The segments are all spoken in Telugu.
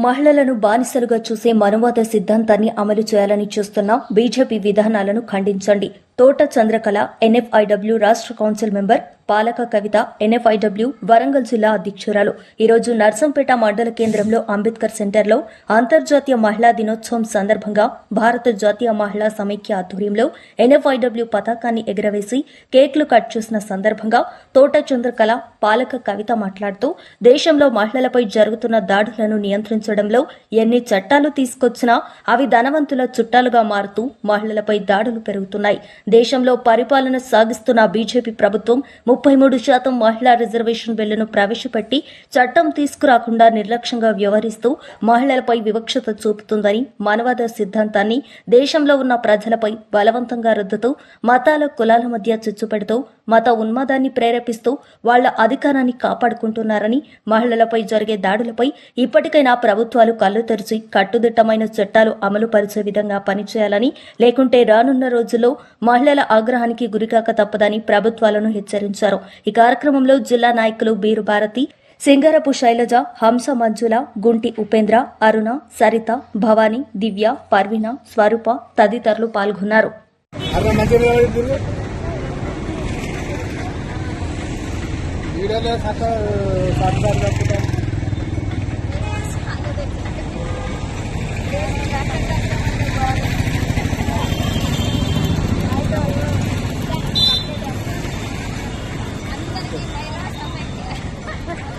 మహిళలను బానిసలుగా చూసే మనువాద సిద్ధాంతాన్ని అమలు చేయాలని చూస్తున్న బీజేపీ విధానాలను ఖండించండి. తోట చంద్రకళ ఎన్ఎఫ్ఐడబ్ల్యూ రాష్ట్ర కౌన్సిల్ మెంబర్, పాలక కవిత ఎన్ఎఫ్ఐడబ్ల్యూ వరంగల్ జిల్లా అధ్యక్షురాలు ఈరోజు నర్సంపేట మండల కేంద్రంలో అంబేద్కర్ సెంటర్లో అంతర్జాతీయ మహిళా దినోత్సవం సందర్భంగా భారత జాతీయ మహిళా సమైక్య ఆధ్వర్యంలో ఎన్ఎఫ్ఐడబ్ల్యూ పతాకాన్ని ఎగురవేసి కేక్లు కట్ చేసిన సందర్భంగా తోట చంద్రకళ, పాలక కవిత మాట్లాడుతూ దేశంలో మహిళలపై జరుగుతున్న దాడులను నియంత్రించడంలో ఎన్ని చట్టాలు తీసుకొచ్చినా అవి ధనవంతుల చుట్టాలుగా మారుతూ మహిళలపై దాడులు పెరుగుతున్నాయి. దేశంలో పరిపాలన సాగిస్తున్న బీజేపీ ప్రభుత్వం 33% మహిళా రిజర్వేషన్ బిల్లును ప్రవేశపెట్టి చట్టం తీసుకురాకుండా నిర్లక్ష్యంగా వ్యవహరిస్తూ మహిళలపై వివక్షత చూపుతుందని, మానవవాద సిద్ధాంతాన్ని దేశంలో ఉన్న ప్రజలపై బలవంతంగా రుద్దుతూ మతాల కులాల మధ్య చిచ్చు పెడుతూ మత ఉన్మాదాన్ని ప్రేరేపిస్తూ వాళ్ల అధికారాన్ని కాపాడుకుంటున్నారని, మహిళలపై జరిగే దాడులపై ఇప్పటికైనా ప్రభుత్వాలు కళ్లు తెరిచి కట్టుదిట్టమైన చట్టాలు అమలు పరిచే విధంగా పనిచేయాలని, లేకుంటే రానున్న రోజుల్లో మహిళల ఆగ్రహానికి గురికాక తప్పదని ప్రభుత్వాలను హెచ్చరించారు. ఈ కార్యక్రమంలో జిల్లా నాయకులు బీరు భారతి, సింగరపు శైలజ, హంస మంజుల, గుంటి ఉపేంద్ర, అరుణ, సరిత, భవానీ, దివ్య, పర్వీన, స్వరూప తదితరులు పాల్గొన్నారు.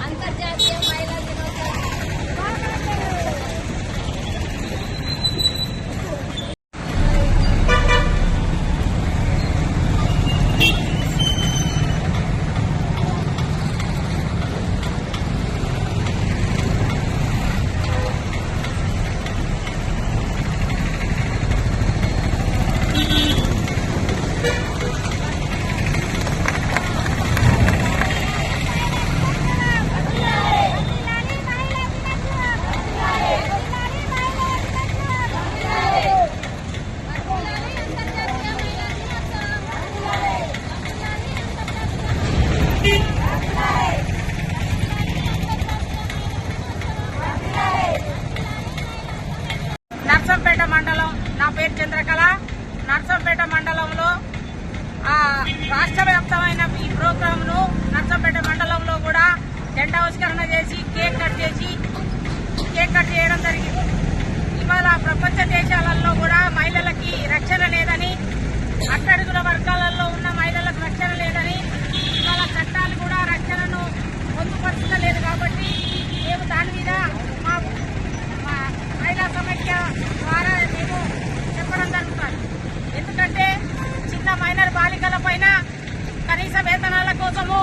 అంతర్జాతీయ మహిళా దినోత్సవం నర్సంపేట మండలం. నా పేరు చంద్రకళ. నర్సంపేట మండలంలో రాష్ట్ర వ్యాప్తమైన ఈ ప్రోగ్రాంను నర్సంపేట మండలంలో కూడా జెండావిష్కరణ చేసి కేక్ కట్ చేయడం జరిగింది. ఇవాళ ప్రపంచ దేశాలలో కూడా మహిళలకి రక్షణ లేదని, అట్టడుగుల వర్గాలలో ఉన్న మహిళలకు రక్షణ లేదని, ఇవాళ చట్టాలు కూడా రక్షణను పొందుపరచలేదు. కాబట్టి మేము దాని మీద మా మహిళా సమైక్య ద్వారా మేము చెప్పడం జరుగుతుంది. ఎందుకంటే చిన్న మైనర్ బాలికల పైన కనీస వేతనాల కోసము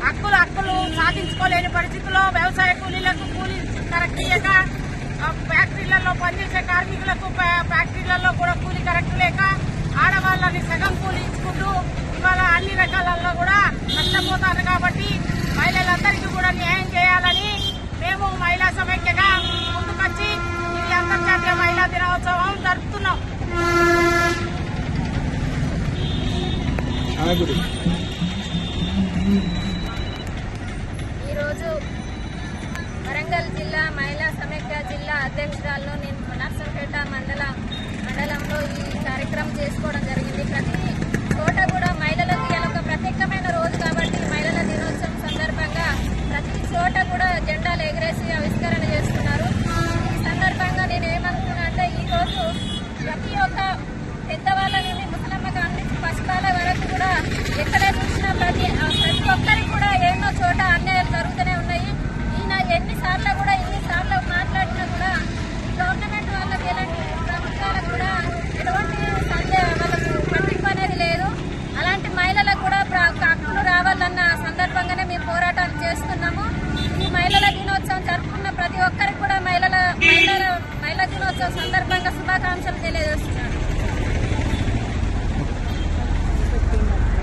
హక్కులు సాధించుకోలేని పరిస్థితుల్లో వ్యవసాయ కూలీలకు కూలీ కరెక్ట్ లేక, ఫ్యాక్టరీలలో పనిచేసే కార్మికులకు ఫ్యాక్టరీలలో కూడా కూలీ కరెక్ట్ లేక, ఆడవాళ్ళని సగం కూలీ ఇచ్చుకుంటూ ఇవాళ అన్ని రకాలలో కూడా నష్టపోతారు. కాబట్టి మహిళలందరికీ కూడా న్యాయం చేయాలని మేము మహిళా సమైక్యగా ముందుకొచ్చి ఇది అంతర్జాతీయ మహిళా దినోత్సవం జరుపుతున్నాం. ఈరోజు వరంగల్ జిల్లా మహిళా సమైక్య జిల్లా అధ్యక్షురాలను నేను నర్సంపేట మండలంలో ఈ కార్యక్రమం చేసుకోవడం జరిగింది. ప్రతి చోట కూడా